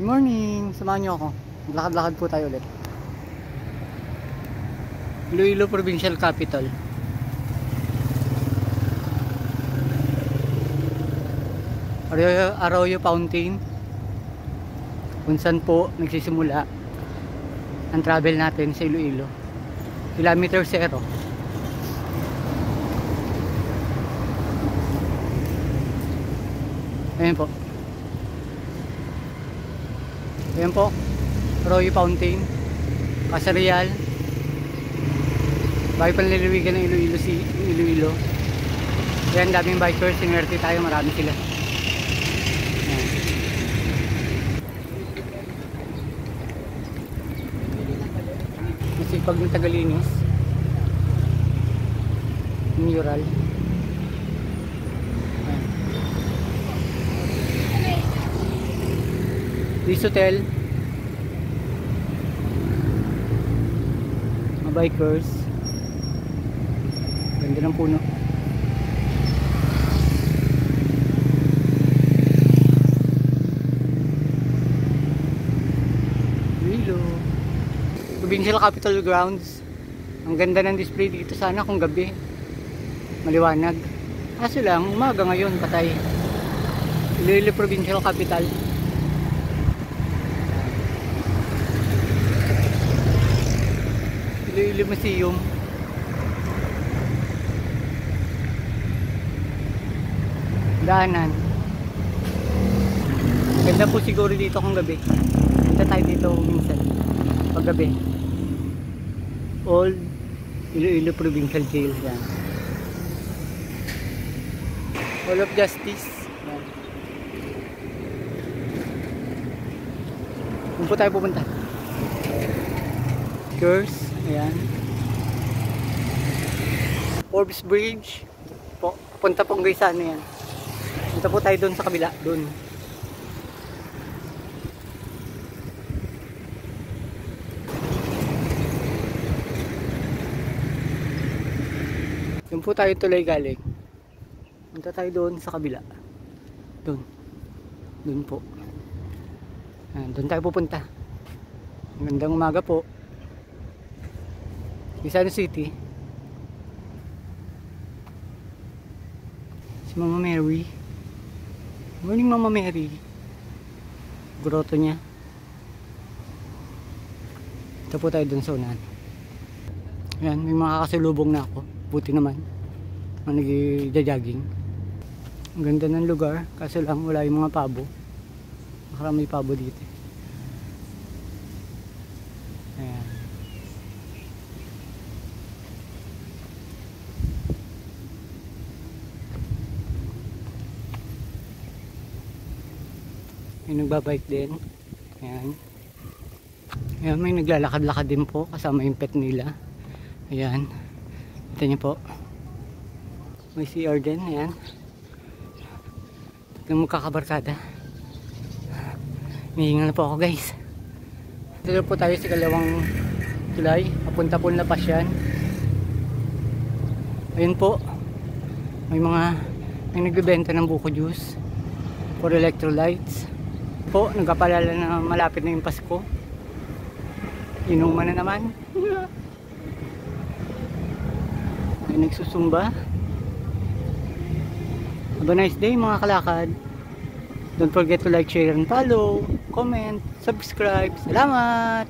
Good morning! Samahan niyo ako. Maglakad-lakad po tayo ulit. Iloilo Provincial Capital. Arroyo Fountain. Kung saan po nagsisimula ang travel natin sa Iloilo. Kilometer 0. Ayan po. Ayan po. Arroyo Fountain. Kasarial. Bahay panliliwigan ng Iloilo. Ayan, daming bikers. Sinuwerte tayo. Marami sila. Ayan. Masipag ng tagalinis. Mural. This hotel, mga bikers, ganda ng puno. Iloilo Provincial Capital Grounds. Ang ganda ng display dito, sana kung gabi maliwanag, kaso lang umaga ngayon patay. Iloilo Provincial Capital. Iloilo Museum. Daanan. Ganda po siguro dito kung gabi. Punta tayo dito minsan pag gabi. Old Iloilo Provincial Jail. Yan. Hall of Justice. Yan. Kung po tayo pupunta. Curse. Ayan. Forbes Bridge. Punta pong guys, ano yan. Punta po tayo doon sa kabila. Doon. Doon po tayo tuloy galing. Punta tayo doon sa kabila. Doon. Doon po. Ayan, doon tayo pupunta. Magandang umaga po. Quezon City. Si Mama Mary. Morning Mama Mary. Grotto niya. Ito po tayo dun sa unahan. Ayan, may mga kasalubong na ako. Buti naman. Nag-jogging. Ang ganda ng lugar. Kaso lang wala yung mga pabo. Makarami pabo dito. Ayan. May nagbabike din. Ayan. Ayan, may naglalakad-lakad din po kasama yung pet nila. Ayan. Ito niyo po. May CR din. Ayan. Tignan magkakabarkada. Mihinga na po ako guys. Dito po tayo sa kalawang tulay. Papunta po na Pasyan. Ayun po. May nagbebenta ng buko juice for electrolytes. Po, nagkapalala na malapit na yung Pasko. Inuman na naman. Ay nagsusumba. Have a nice day mga kalakad. Don't forget to like, share, and follow, comment, subscribe. Salamat!